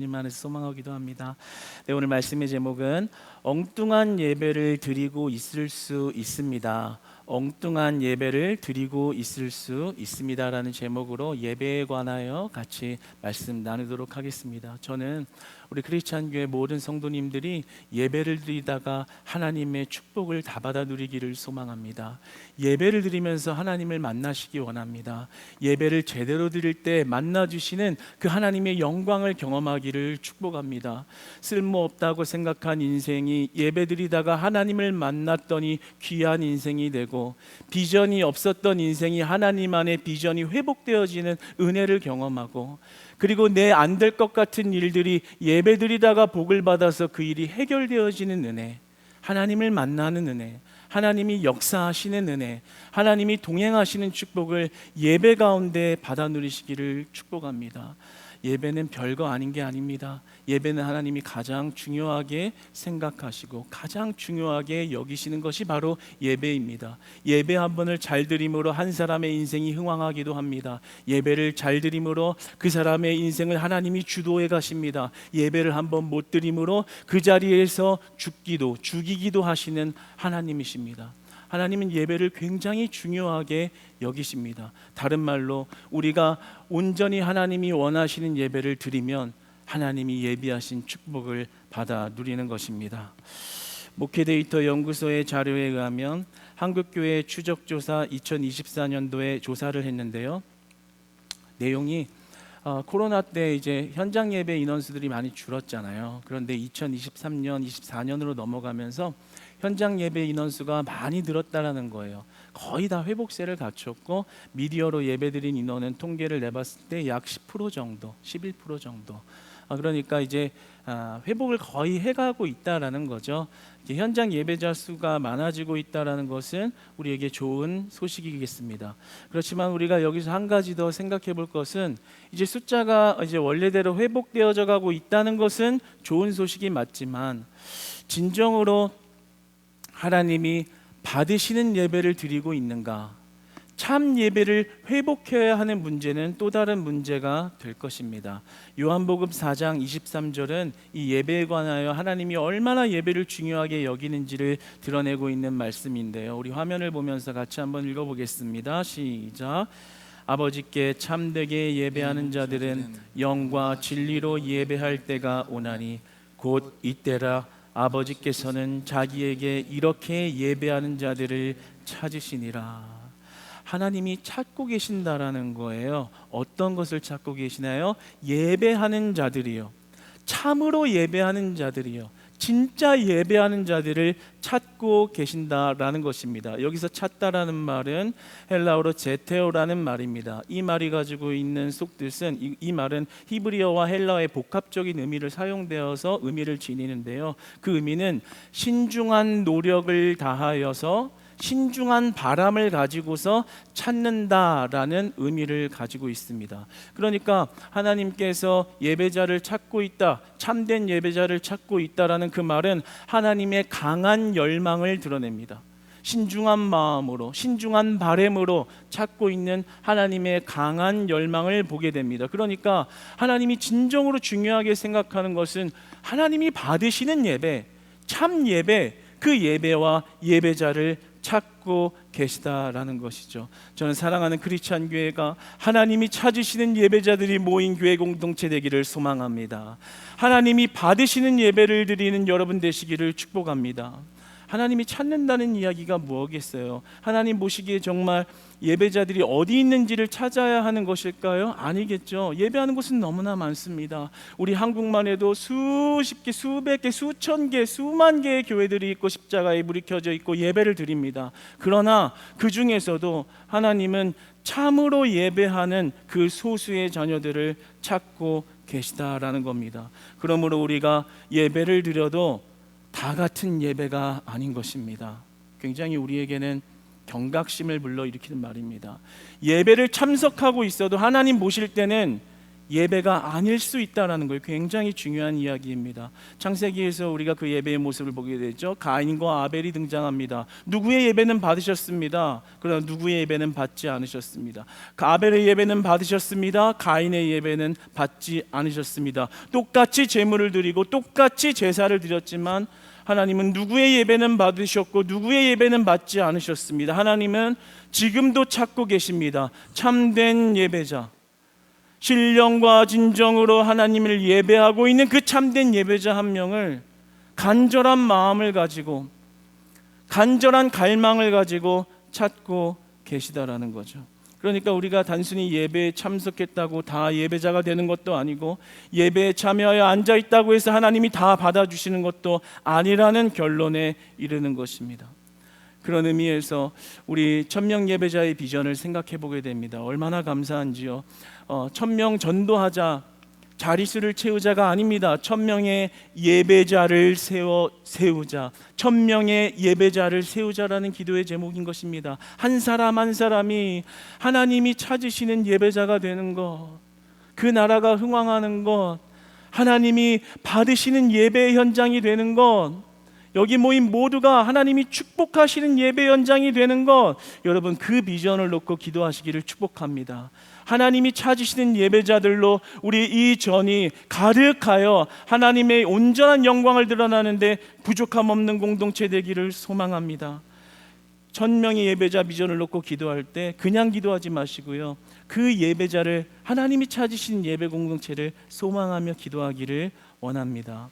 님 안에서 소망하기도 합니다. 네, 오늘 말씀의 제목은 엉뚱한 예배를 드리고 있을 수 있습니다. 엉뚱한 예배를 드리고 있을 수 있습니다라는 제목으로 예배에 관하여 같이 말씀 나누도록 하겠습니다. 저는 우리 크리스찬 교회 모든 성도님들이 예배를 드리다가 하나님의 축복을 다 받아 누리기를 소망합니다. 예배를 드리면서 하나님을 만나시기 원합니다. 예배를 제대로 드릴 때 만나 주시는 그 하나님의 영광을 경험하기를 축복합니다. 쓸모없다고 생각한 인생이 예배드리다가 하나님을 만났더니 귀한 인생이 되고, 비전이 없었던 인생이 하나님 안에 비전이 회복되어지는 은혜를 경험하고, 그리고 내 안 될 것 같은 일들이 예배드리다가 복을 받아서 그 일이 해결되어지는 은혜, 하나님을 만나는 은혜, 하나님이 역사하시는 은혜, 하나님이 동행하시는 축복을 예배 가운데 받아 누리시기를 축복합니다. 예배는 별거 아닌 게 아닙니다. 예배는 하나님이 가장 중요하게 생각하시고 가장 중요하게 여기시는 것이 바로 예배입니다. 예배 한 번을 잘 드림으로 한 사람의 인생이 흥왕하기도 합니다. 예배를 잘 드림으로 그 사람의 인생을 하나님이 주도해 가십니다. 예배를 한 번 못 드림으로 그 자리에서 죽이기도 하시는 하나님이십니다. 하나님은 예배를 굉장히 중요하게 여기십니다. 다른 말로 우리가 온전히 하나님이 원하시는 예배를 드리면 하나님이 예비하신 축복을 받아 누리는 것입니다. 목회데이터 연구소의 자료에 의하면 한국교회 추적조사 2024년도에 조사를 했는데요. 내용이 코로나 때 이제 현장 예배 인원수들이 많이 줄었잖아요. 그런데 2023년, 24년으로 넘어가면서 현장 예배 인원수가 많이 늘었다라는 거예요. 거의 다 회복세를 갖췄고, 미디어로 예배드린 인원은 통계를 내봤을 때 약 10% 정도, 11% 정도. 그러니까 이제 회복을 거의 해가고 있다라는 거죠. 현장 예배자 수가 많아지고 있다라는 것은 우리에게 좋은 소식이겠습니다. 그렇지만 우리가 여기서 한 가지 더 생각해 볼 것은, 이제 숫자가 이제 원래대로 회복되어져 가고 있다는 것은 좋은 소식이 맞지만, 진정으로 하나님이 받으시는 예배를 드리고 있는가, 참 예배를 회복해야 하는 문제는 또 다른 문제가 될 것입니다. 요한복음 4장 23절은 이 예배에 관하여 하나님이 얼마나 예배를 중요하게 여기는지를 드러내고 있는 말씀인데요. 우리 화면을 보면서 같이 한번 읽어보겠습니다. 시작. 아버지께 참되게 예배하는 자들은 영과 진리로 예배할 때가 오나니 곧 이때라. 아버지께서는 자기에게 이렇게 예배하는 자들을 찾으시니라. 하나님이 찾고 계신다라는 거예요. 어떤 것을 찾고 계시나요? 예배하는 자들이요, 참으로 예배하는 자들이요, 진짜 예배하는 자들을 찾고 계신다라는 것입니다. 여기서 찾다라는 말은 헬라어로 제테오라는 말입니다. 이 말이 가지고 있는 속뜻은, 이 말은 히브리어와 헬라어의 복합적인 의미를 사용되어서 의미를 지니는데요. 그 의미는 신중한 노력을 다하여서 신중한 바람을 가지고서 찾는다라는 의미를 가지고 있습니다. 그러니까 하나님께서 예배자를 찾고 있다, 참된 예배자를 찾고 있다라는 그 말은 하나님의 강한 열망을 드러냅니다. 신중한 마음으로, 신중한 바람으로 찾고 있는 하나님의 강한 열망을 보게 됩니다. 그러니까 하나님이 진정으로 중요하게 생각하는 것은 하나님이 받으시는 예배, 참 예배, 그 예배와 예배자를 찾고 계시다라는 것이죠. 저는 사랑하는 크리스찬 교회가 하나님이 찾으시는 예배자들이 모인 교회 공동체 되기를 소망합니다. 하나님이 받으시는 예배를 드리는 여러분 되시기를 축복합니다. 하나님이 찾는다는 이야기가 뭐겠어요? 하나님 보시기에 정말 예배자들이 어디 있는지를 찾아야 하는 것일까요? 아니겠죠. 예배하는 곳은 너무나 많습니다. 우리 한국만 해도 수십 개, 수백 개, 수천 개, 수만 개의 교회들이 있고 십자가에 불이 켜져 있고 예배를 드립니다. 그러나 그 중에서도 하나님은 참으로 예배하는 그 소수의 자녀들을 찾고 계시다라는 겁니다. 그러므로 우리가 예배를 드려도 다 같은 예배가 아닌 것입니다. 굉장히 우리에게는 경각심을 불러일으키는 말입니다. 예배를 참석하고 있어도 하나님 보실 때는 예배가 아닐 수 있다는 거예요. 굉장히 중요한 이야기입니다. 창세기에서 우리가 그 예배의 모습을 보게 되죠. 가인과 아벨이 등장합니다. 누구의 예배는 받으셨습니다. 그러나 누구의 예배는 받지 않으셨습니다. 아벨의 예배는 받으셨습니다. 가인의 예배는 받지 않으셨습니다. 똑같이 제물을 드리고 똑같이 제사를 드렸지만 하나님은 누구의 예배는 받으셨고 누구의 예배는 받지 않으셨습니다. 하나님은 지금도 찾고 계십니다. 참된 예배자, 신령과 진정으로 하나님을 예배하고 있는 그 참된 예배자 한 명을 간절한 마음을 가지고, 간절한 갈망을 가지고 찾고 계시다라는 거죠. 그러니까 우리가 단순히 예배에 참석했다고 다 예배자가 되는 것도 아니고, 예배에 참여하여 앉아있다고 해서 하나님이 다 받아주시는 것도 아니라는 결론에 이르는 것입니다. 그런 의미에서 우리 천명 예배자의 비전을 생각해 보게 됩니다. 얼마나 감사한지요. 천명 전도하자, 자릿수를 채우자가 아닙니다. 천명의 예배자를 세우자, 천명의 예배자를 세우자라는 기도의 제목인 것입니다. 한 사람 한 사람이 하나님이 찾으시는 예배자가 되는 것, 그 나라가 흥왕하는 것, 하나님이 받으시는 예배 현장이 되는 것, 여기 모인 모두가 하나님이 축복하시는 예배 현장이 되는 것, 여러분 그 비전을 놓고 기도하시기를 축복합니다. 하나님이 찾으시는 예배자들로 우리 이 전이 가득하여 하나님의 온전한 영광을 드러나는데 부족함 없는 공동체 되기를 소망합니다. 천명의 예배자 비전을 놓고 기도할 때 그냥 기도하지 마시고요, 그 예배자를, 하나님이 찾으신 예배 공동체를 소망하며 기도하기를 원합니다.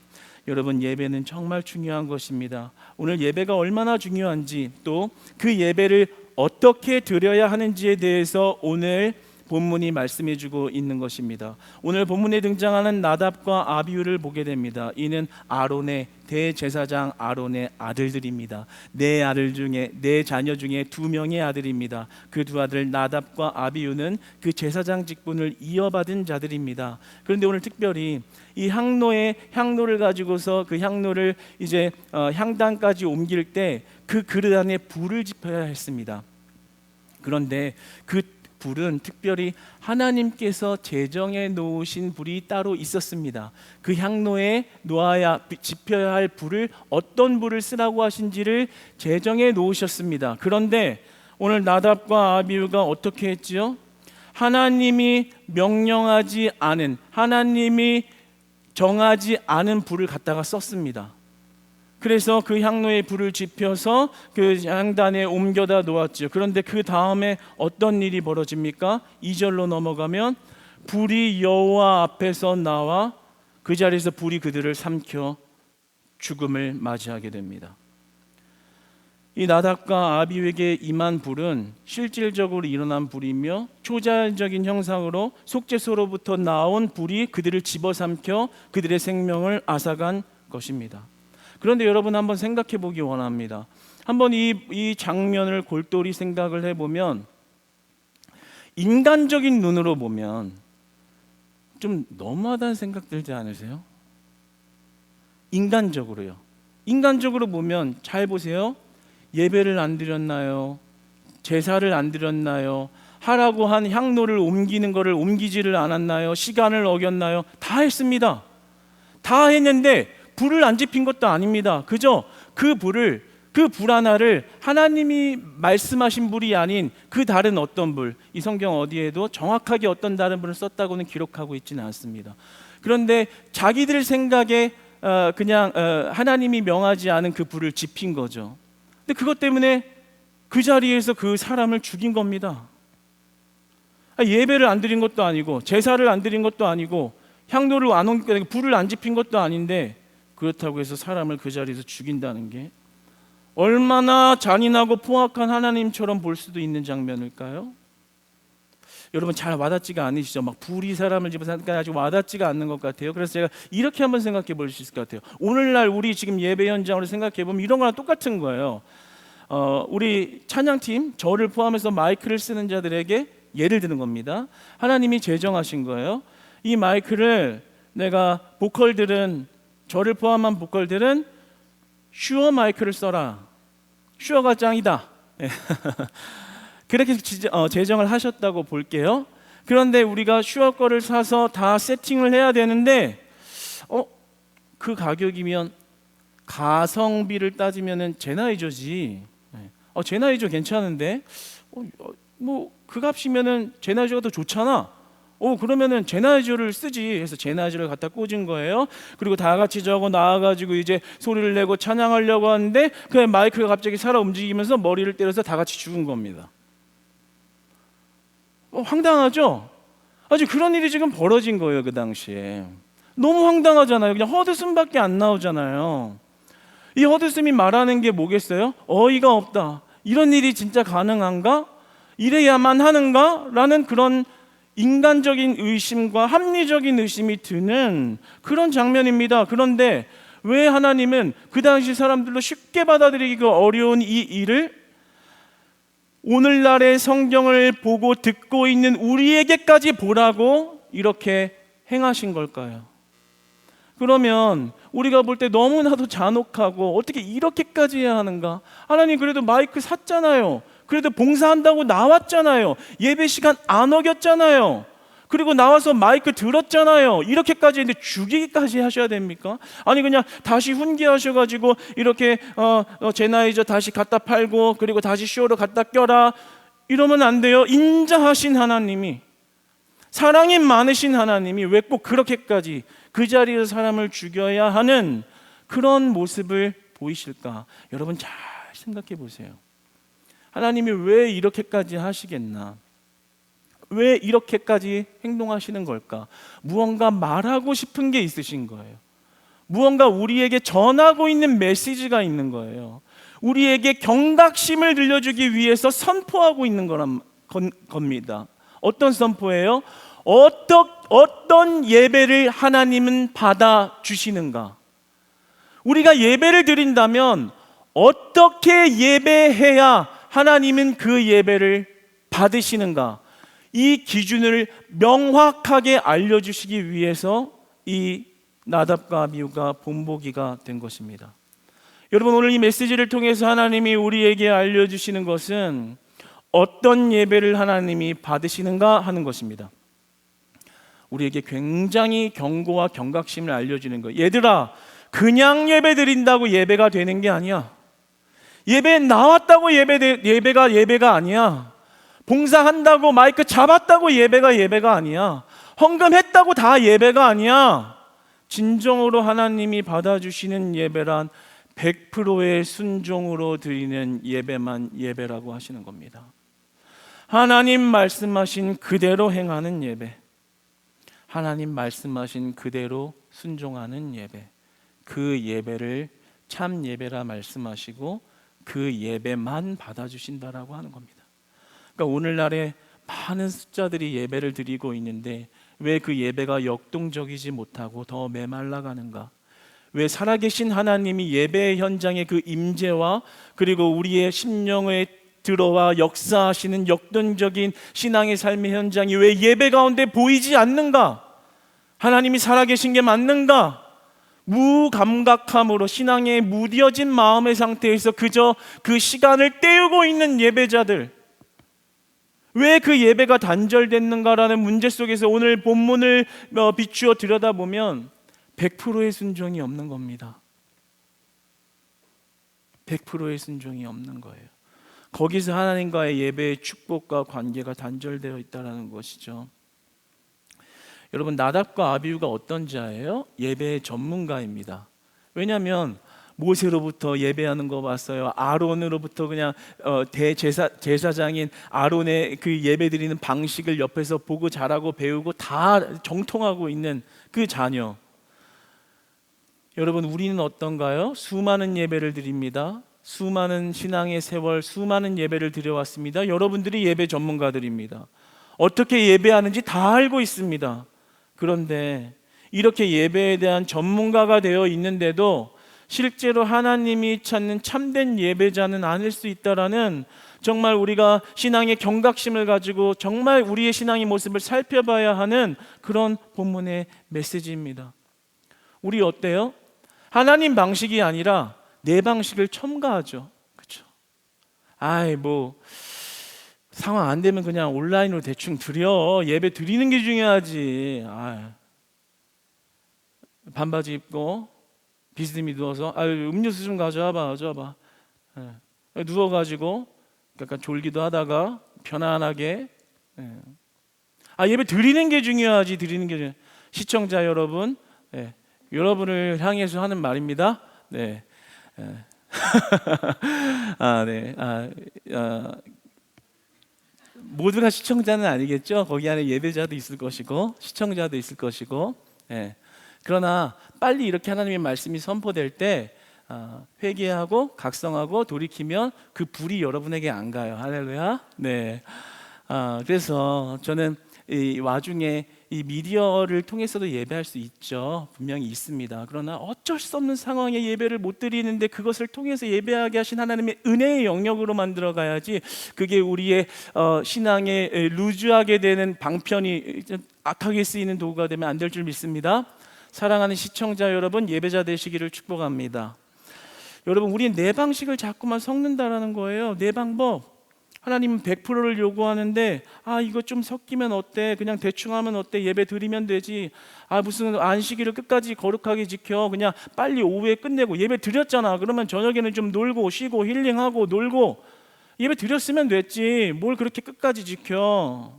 여러분, 예배는 정말 중요한 것입니다. 오늘 예배가 얼마나 중요한지, 또 그 예배를 어떻게 드려야 하는지에 대해서 오늘 본문이 말씀해주고 있는 것입니다. 오늘 본문에 등장하는 나답과 아비후를 보게 됩니다. 이는 아론의, 대제사장 아론의 아들들입니다. 네 아들 중에, 네 자녀 중에 2명의 아들입니다. 그 두 아들 나답과 아비후는 그 제사장 직분을 이어받은 자들입니다. 그런데 오늘 특별히 이 향로를 가지고서 그 향로를 이제 향단까지 옮길 때 그 그릇 안에 불을 지펴야 했습니다. 그런데 그 불은 특별히 하나님께서 제정해 놓으신 불이 따로 있었습니다. 그 향로에 놓아야, 지펴야 할 불을, 어떤 불을 쓰라고 하신지를 제정해 놓으셨습니다. 그런데 오늘 나답과 아비후가 어떻게 했지요? 하나님이 명령하지 않은, 하나님이 정하지 않은 불을 갖다가 썼습니다. 그래서 그 향로에 불을 지펴서 그 향단에 옮겨다 놓았죠. 그런데 그 다음에 어떤 일이 벌어집니까? 2절로 넘어가면 불이 여호와 앞에서 나와 그 자리에서 불이 그들을 삼켜 죽음을 맞이하게 됩니다. 이 나답과 아비후에게 임한 불은 실질적으로 일어난 불이며 초자연적인 형상으로 속죄소로부터 나온 불이 그들을 집어삼켜 그들의 생명을 앗아간 것입니다. 그런데 여러분, 한번 생각해 보기 원합니다. 한번 이 장면을 골똘히 생각을 해보면, 인간적인 눈으로 보면 좀 너무하다는 생각 들지 않으세요? 인간적으로요. 인간적으로 보면, 잘 보세요. 예배를 안 드렸나요? 제사를 안 드렸나요? 하라고 한 향로를 옮기는 것을 옮기지를 않았나요? 시간을 어겼나요? 다 했습니다. 다 했는데 불을 안 지핀 것도 아닙니다. 그저 그 불 하나를 하나님이 말씀하신 불이 아닌 그 다른 어떤 불, 이 성경 어디에도 정확하게 어떤 다른 불을 썼다고는 기록하고 있지는 않습니다. 그런데 자기들 생각에 그냥 하나님이 명하지 않은 그 불을 지핀 거죠. 근데 그것 때문에 그 자리에서 그 사람을 죽인 겁니다. 예배를 안 드린 것도 아니고, 제사를 안 드린 것도 아니고, 향로를 안 옮기고 불을 안 지핀 것도 아닌데, 그렇다고 해서 사람을 그 자리에서 죽인다는 게 얼마나 잔인하고 포악한 하나님처럼 볼 수도 있는 장면일까요? 여러분, 잘 와닿지가 않으시죠? 막 불이 사람을 집어서 아직 와닿지가 않는 것 같아요. 그래서 제가 이렇게 한번 생각해 볼 수 있을 것 같아요. 오늘날 우리 지금 예배 현장으로 생각해 보면 이런 거랑 똑같은 거예요. 우리 찬양팀, 저를 포함해서 마이크를 쓰는 자들에게 예를 드는 겁니다. 하나님이 제정하신 거예요. 이 마이크를 내가 저를 포함한 보컬들은 슈어 마이크를 써라. 슈어가 짱이다. 그렇게 제정을 하셨다고 볼게요. 그런데 우리가 슈어 거를 사서 다 세팅을 해야 되는데 그 가격이면 가성비를 따지면은 제나이저지. 제나이저 괜찮은데 뭐 그 값이면은 제나이저가 더 좋잖아. 그러면은 제나이저를 쓰지 해서 제나이저를 갖다 꽂은 거예요. 그리고 다 같이 저거 나와가지고 이제 소리를 내고 찬양하려고 하는데 그 마이크가 갑자기 살아 움직이면서 머리를 때려서 다 같이 죽은 겁니다. 황당하죠? 아주 그런 일이 지금 벌어진 거예요. 그 당시에 너무 황당하잖아요. 그냥 헛웃음밖에 안 나오잖아요. 이 헛웃음이 말하는 게 뭐겠어요? 어이가 없다. 이런 일이 진짜 가능한가? 이래야만 하는가? 라는 그런 인간적인 의심과 합리적인 의심이 드는 그런 장면입니다. 그런데 왜 하나님은 그 당시 사람들로 쉽게 받아들이기가 어려운 이 일을 오늘날의 성경을 보고 듣고 있는 우리에게까지 보라고 이렇게 행하신 걸까요? 그러면 우리가 볼 때 너무나도 잔혹하고 어떻게 이렇게까지 해야 하는가? 하나님 그래도 마이크 샀잖아요. 그래도 봉사한다고 나왔잖아요. 예배 시간 안 어겼잖아요. 그리고 나와서 마이크 들었잖아요. 이렇게까지 했는데 죽이기까지 하셔야 됩니까? 아니 그냥 다시 훈계하셔가지고 이렇게 제나이저 다시 갖다 팔고 그리고 다시 쇼로 갖다 껴라 이러면 안 돼요. 인자하신 하나님이, 사랑이 많으신 하나님이 왜 꼭 그렇게까지 그 자리에서 사람을 죽여야 하는 그런 모습을 보이실까? 여러분 잘 생각해 보세요. 하나님이 왜 이렇게까지 하시겠나? 왜 이렇게까지 행동하시는 걸까? 무언가 말하고 싶은 게 있으신 거예요. 무언가 우리에게 전하고 있는 메시지가 있는 거예요. 우리에게 경각심을 들려주기 위해서 선포하고 있는 겁니다. 어떤 선포예요? 어떤 예배를 하나님은 받아주시는가? 우리가 예배를 드린다면 어떻게 예배해야 하나님은 그 예배를 받으시는가? 이 기준을 명확하게 알려주시기 위해서 이 나답과 아비후가 본보기가 된 것입니다. 여러분 오늘 이 메시지를 통해서 하나님이 우리에게 알려주시는 것은 어떤 예배를 하나님이 받으시는가 하는 것입니다. 우리에게 굉장히 경고와 경각심을 알려주는 거예요. 얘들아, 그냥 예배 드린다고 예배가 되는 게 아니야. 예배에 나왔다고 예배가 아니야. 봉사한다고 마이크 잡았다고 예배가 아니야. 헌금했다고 다 예배가 아니야. 진정으로 하나님이 받아주시는 예배란 100%의 순종으로 드리는 예배만 예배라고 하시는 겁니다. 하나님 말씀하신 그대로 행하는 예배, 하나님 말씀하신 그대로 순종하는 예배, 그 예배를 참 예배라 말씀하시고 그 예배만 받아주신다라고 하는 겁니다. 그러니까 오늘날에 많은 숫자들이 예배를 드리고 있는데 왜 그 예배가 역동적이지 못하고 더 메말라가는가? 왜 살아계신 하나님이 예배 현장의 그 임재와 그리고 우리의 심령에 들어와 역사하시는 역동적인 신앙의 삶의 현장이 왜 예배 가운데 보이지 않는가? 하나님이 살아계신 게 맞는가? 무감각함으로 신앙에 무뎌진 마음의 상태에서 그저 그 시간을 때우고 있는 예배자들, 왜 그 예배가 단절됐는가라는 문제 속에서 오늘 본문을 비추어 들여다보면 100%의 순종이 없는 겁니다. 100%의 순종이 없는 거예요. 거기서 하나님과의 예배의 축복과 관계가 단절되어 있다는 것이죠. 여러분 나답과 아비후가 어떤 자예요? 예배의 전문가입니다. 왜냐하면 모세로부터 예배하는 거 봤어요. 아론으로부터 그냥 제사장인 아론의 그 예배드리는 방식을 옆에서 보고 자라고 배우고 다 정통하고 있는 그 자녀. 여러분 우리는 어떤가요? 수많은 예배를 드립니다. 수많은 신앙의 세월, 수많은 예배를 드려왔습니다. 여러분들이 예배 전문가들입니다. 어떻게 예배하는지 다 알고 있습니다. 그런데 이렇게 예배에 대한 전문가가 되어 있는데도 실제로 하나님이 찾는 참된 예배자는 아닐 수 있다라는, 정말 우리가 신앙의 경각심을 가지고 정말 우리의 신앙의 모습을 살펴봐야 하는 그런 본문의 메시지입니다. 우리 어때요? 하나님 방식이 아니라 내 방식을 첨가하죠. 그렇죠? 상황 안 되면 그냥 온라인으로 대충 드려. 예배 드리는 게 중요하지. 반바지 입고 비스듬히 누워서 음료수 좀 가져와봐. 누워가지고 약간 졸기도 하다가 편안하게. 예배 드리는 게 중요하지. 드리는 게 중요해. 시청자 여러분, 여러분을 향해서 하는 말입니다. 네. 네. 모두가 시청자는 아니겠죠. 거기 안에 예배자도 있을 것이고 시청자도 있을 것이고. 그러나 빨리 이렇게 하나님의 말씀이 선포될 때 회개하고 각성하고 돌이키면 그 불이 여러분에게 안 가요. 할렐루야. 네. 그래서 저는 이 와중에 이 미디어를 통해서도 예배할 수 있죠. 분명히 있습니다. 그러나 어쩔 수 없는 상황에 예배를 못 드리는데 그것을 통해서 예배하게 하신 하나님의 은혜의 영역으로 만들어 가야지, 그게 우리의 신앙에 루즈하게 되는 방편이 악하게 쓰이는 도구가 되면 안 될 줄 믿습니다. 사랑하는 시청자 여러분, 예배자 되시기를 축복합니다. 여러분, 우리는 내 방식을 자꾸만 섞는다라는 거예요. 내 방법. 하나님은 100%를 요구하는데 이거 좀 섞이면 어때? 그냥 대충 하면 어때? 예배 드리면 되지. 무슨 안식일을 끝까지 거룩하게 지켜. 그냥 빨리 오후에 끝내고 예배 드렸잖아. 그러면 저녁에는 좀 놀고 쉬고 힐링하고 놀고 예배 드렸으면 됐지. 뭘 그렇게 끝까지 지켜?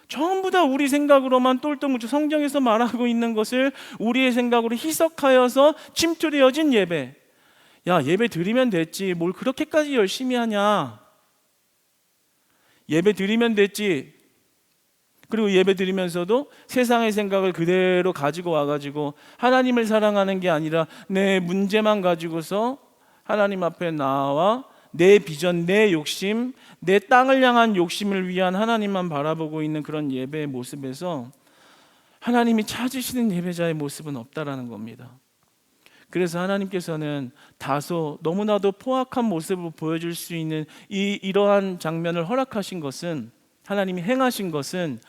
전부 다 우리 생각으로만 똘똘 뭉쳐 성경에서 말하고 있는 것을 우리의 생각으로 희석하여서 침투되어진 예배. 예배 드리면 됐지. 뭘 그렇게까지 열심히 하냐? 예배 드리면 됐지. 그리고 예배 드리면서도 세상의 생각을 그대로 가지고 와가지고 하나님을 사랑하는 게 아니라 내 문제만 가지고서 하나님 앞에 나와 내 비전, 내 욕심, 내 땅을 향한 욕심을 위한 하나님만 바라보고 있는 그런 예배의 모습에서 하나님이 찾으시는 예배자의 모습은 없다라는 겁니다. 그래서 하나님께서는 다소 너무나도 포악한 모습을 보여줄 수 있는 이러한 장면을 허락하신 것은, 하나님이 행하신 것은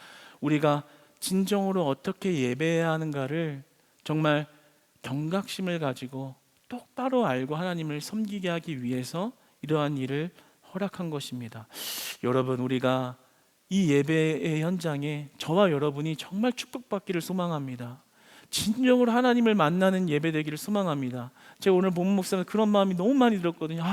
우리가 진정으로 어떻게 예배해야 하는가를 정말 경각심을 가지고 똑바로 알고 하나님을 섬기게 하기 위해서 이러한 일을 허락한 것입니다. 여러분, 우리가 이 예배의 현장에 저와 여러분이 정말 축복받기를 소망합니다. 진정으로 하나님을 만나는 예배 되기를 소망합니다. 제가 오늘 본문 묵상에서 그런 마음이 너무 많이 들었거든요.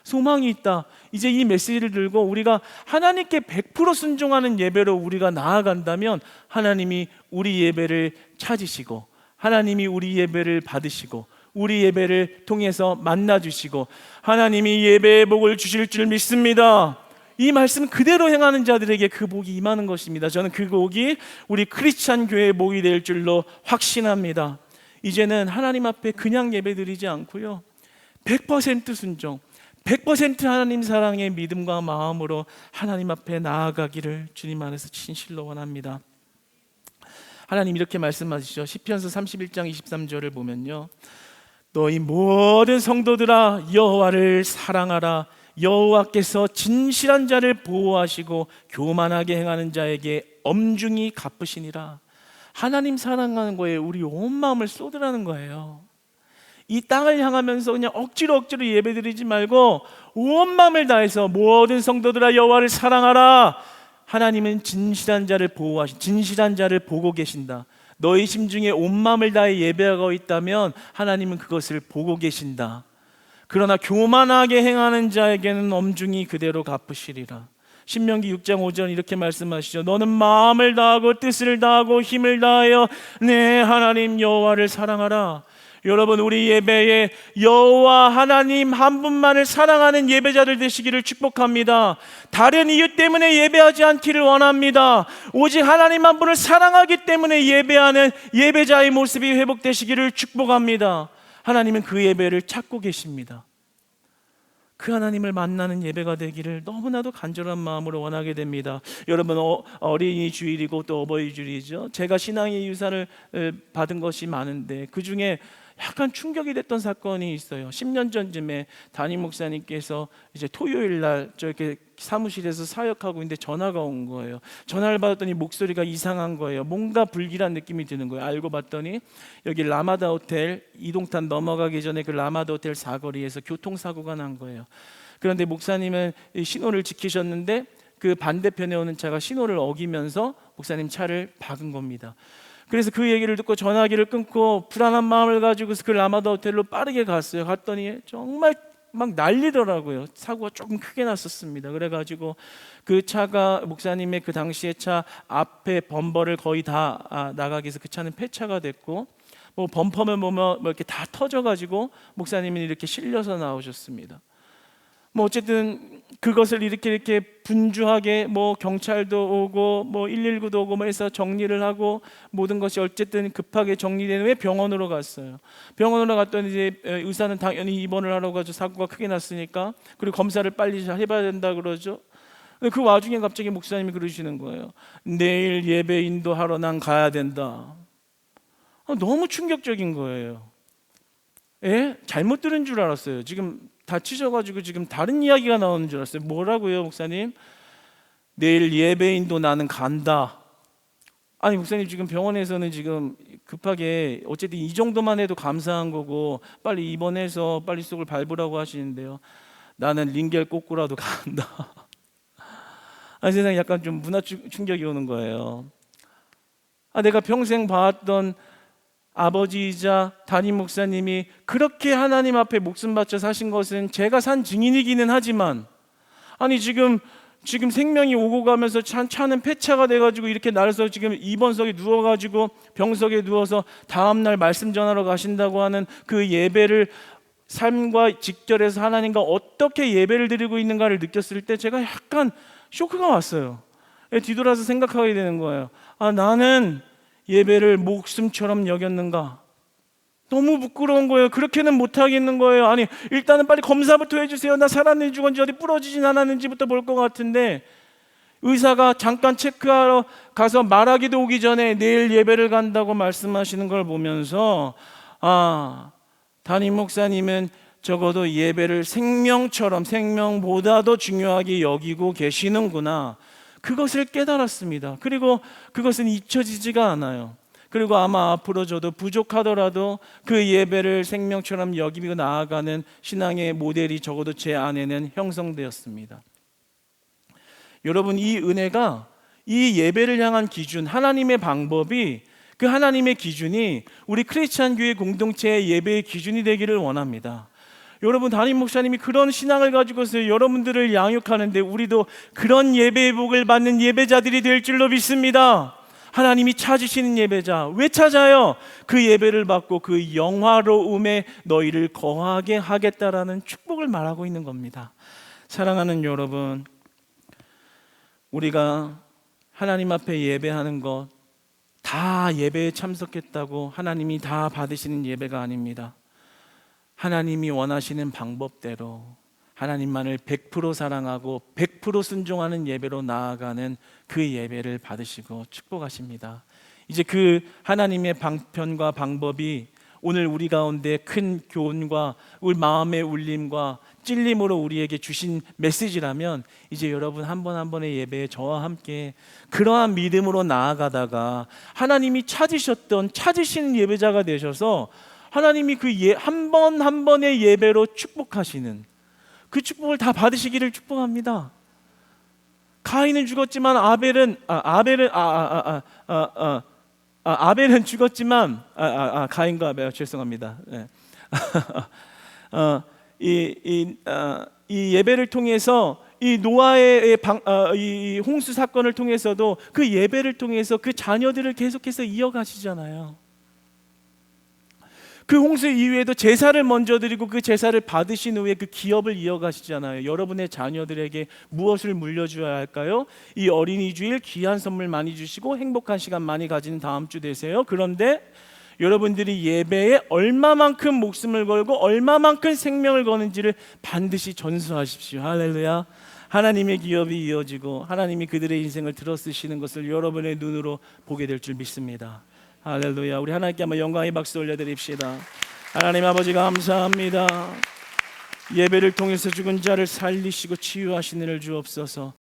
소망이 있다. 이제 이 메시지를 들고 우리가 하나님께 100% 순종하는 예배로 우리가 나아간다면 하나님이 우리 예배를 찾으시고 하나님이 우리 예배를 받으시고 우리 예배를 통해서 만나주시고 하나님이 예배의 복을 주실 줄 믿습니다. 이 말씀 그대로 행하는 자들에게 그 복이 임하는 것입니다. 저는 그 복이 우리 크리스찬 교회의 복이 될 줄로 확신합니다. 이제는 하나님 앞에 그냥 예배드리지 않고요, 100% 순종, 100% 하나님 사랑의 믿음과 마음으로 하나님 앞에 나아가기를 주님 안에서 진실로 원합니다. 하나님 이렇게 말씀하시죠. 시편서 31장 23절을 보면요, 너희 모든 성도들아 여호와를 사랑하라. 여호와께서 진실한 자를 보호하시고 교만하게 행하는 자에게 엄중히 갚으시니라. 하나님 사랑하는 거에 우리 온 마음을 쏟으라는 거예요. 이 땅을 향하면서 그냥 억지로 예배드리지 말고 온 마음을 다해서 모든 성도들아 여호와를 사랑하라. 하나님은 진실한 자를 진실한 자를 보고 계신다. 너희 심중에 온 마음을 다해 예배하고 있다면 하나님은 그것을 보고 계신다. 그러나 교만하게 행하는 자에게는 엄중히 그대로 갚으시리라. 신명기 6장 5절 이렇게 말씀하시죠. 너는 마음을 다하고 뜻을 다하고 힘을 다하여 내 하나님 여호와를 사랑하라. 여러분, 우리 예배에 여호와 하나님 한 분만을 사랑하는 예배자들 되시기를 축복합니다. 다른 이유 때문에 예배하지 않기를 원합니다. 오직 하나님 한 분을 사랑하기 때문에 예배하는 예배자의 모습이 회복되시기를 축복합니다. 하나님은 그 예배를 찾고 계십니다. 그 하나님을 만나는 예배가 되기를 너무나도 간절한 마음으로 원하게 됩니다. 여러분, 어린이 주일이고 또 어버이 주일이죠. 제가 신앙의 유산을 받은 것이 많은데 그 중에 약간 충격이 됐던 사건이 있어요. 10년 전쯤에 담임 목사님께서 이제 토요일 날 저렇게 사무실에서 사역하고 있는데 전화가 온 거예요. 전화를 받았더니 목소리가 이상한 거예요. 뭔가 불길한 느낌이 드는 거예요. 알고 봤더니 여기 라마다 호텔 이동탄 넘어가기 전에 그 라마다 호텔 사거리에서 교통사고가 난 거예요. 그런데 목사님은 신호를 지키셨는데 그 반대편에 오는 차가 신호를 어기면서 목사님 차를 박은 겁니다. 그래서 그 얘기를 듣고 전화기를 끊고 불안한 마음을 가지고 그 라마다 호텔로 빠르게 갔어요. 갔더니 정말 막 난리더라고요. 사고가 조금 크게 났었습니다. 그래가지고 그 차가 목사님의 그 당시의 차 앞에 범퍼를 거의 다 나가게 해서 그 차는 폐차가 됐고, 뭐 범퍼면 뭐 이렇게 다 터져가지고 목사님이 이렇게 실려서 나오셨습니다. 뭐 어쨌든 그것을 이렇게 분주하게 뭐 경찰도 오고 뭐 119도 오고 뭐 해서 정리를 하고 모든 것이 어쨌든 급하게 정리된 후에 병원으로 갔어요. 병원으로 갔더니 이제 의사는 당연히 입원을 하라고 가지고 사고가 크게 났으니까, 그리고 검사를 빨리 해봐야 된다 그러죠. 그 와중에 갑자기 목사님이 그러시는 거예요. 내일 예배 인도하러 난 가야 된다. 너무 충격적인 거예요. 예? 잘못 들은 줄 알았어요. 지금 다치셔가지고 지금 다른 이야기가 나오는 줄 알았어요. 뭐라고요, 목사님? 내일 예배인도 나는 간다. 아니, 목사님 지금 병원에서는 지금 급하게 어쨌든 이 정도만 해도 감사한 거고 빨리 입원해서 빨리 속을 밟으라고 하시는데요. 나는 링겔 꽂고라도 간다. 아니, 세상에 약간 좀 문화 충격이 오는 거예요. 내가 평생 봐왔던 아버지이자 담임 목사님이 그렇게 하나님 앞에 목숨 바쳐 사신 것은 제가 산 증인이기는 하지만, 아니 지금 생명이 오고 가면서 차는 폐차가 돼가지고 이렇게 날아서 지금 입원석에 누워가지고 병석에 누워서 다음날 말씀 전하러 가신다고 하는 그 예배를 삶과 직결해서 하나님과 어떻게 예배를 드리고 있는가를 느꼈을 때 제가 약간 쇼크가 왔어요. 뒤돌아서 생각하게 되는 거예요. 나는 예배를 목숨처럼 여겼는가? 너무 부끄러운 거예요. 그렇게는 못하겠는 거예요. 아니, 일단은 빨리 검사부터 해주세요. 나 살았는지 죽었는지 어디 부러지진 않았는지부터 볼 것 같은데, 의사가 잠깐 체크하러 가서 말하기도 오기 전에 내일 예배를 간다고 말씀하시는 걸 보면서 담임 목사님은 적어도 예배를 생명처럼, 생명보다도 중요하게 여기고 계시는구나, 그것을 깨달았습니다. 그리고 그것은 잊혀지지가 않아요. 그리고 아마 앞으로 저도 부족하더라도 그 예배를 생명처럼 여기고 나아가는 신앙의 모델이 적어도 제 안에는 형성되었습니다. 여러분, 이 은혜가, 이 예배를 향한 기준, 하나님의 방법이, 그 하나님의 기준이 우리 크리스찬 교회 공동체의 예배의 기준이 되기를 원합니다. 여러분, 담임 목사님이 그런 신앙을 가지고서 여러분들을 양육하는데 우리도 그런 예배의 복을 받는 예배자들이 될 줄로 믿습니다. 하나님이 찾으시는 예배자, 왜 찾아요? 그 예배를 받고 그 영화로움에 너희를 거하게 하겠다라는 축복을 말하고 있는 겁니다. 사랑하는 여러분, 우리가 하나님 앞에 예배하는 것 다 예배에 참석했다고 하나님이 다 받으시는 예배가 아닙니다. 하나님이 원하시는 방법대로 하나님만을 100% 사랑하고 100% 순종하는 예배로 나아가는 그 예배를 받으시고 축복하십니다. 이제 그 하나님의 방편과 방법이 오늘 우리 가운데 큰 교훈과 우리 마음의 울림과 찔림으로 우리에게 주신 메시지라면, 이제 여러분 한 번 한 번의 예배에 저와 함께 그러한 믿음으로 나아가다가 하나님이 찾으시는 예배자가 되셔서 하나님이 그 한 번 한 번의 예배로 축복하시는 그 축복을 다 받으시기를 축복합니다. 가인은 죽었지만 아벨은 죽었지만 가인과 아벨, 죄송합니다. 네. 이 예배를 통해서 이 노아의 이 홍수 사건을 통해서도 그 예배를 통해서 그 자녀들을 계속해서 이어가시잖아요. 그 홍수 이후에도 제사를 먼저 드리고 그 제사를 받으신 후에 그 기업을 이어가시잖아요. 여러분의 자녀들에게 무엇을 물려줘야 할까요? 이 어린이 주일 귀한 선물 많이 주시고 행복한 시간 많이 가지는 다음 주 되세요. 그런데 여러분들이 예배에 얼마만큼 목숨을 걸고 얼마만큼 생명을 거는지를 반드시 전수하십시오. 할렐루야. 하나님의 기업이 이어지고 하나님이 그들의 인생을 들어쓰시는 것을 여러분의 눈으로 보게 될 줄 믿습니다. 할렐루야. 우리 하나님께 한번 영광의 박수 올려드립시다. 하나님 아버지, 감사합니다. 예배를 통해서 죽은 자를 살리시고 치유하시는 일 주옵소서.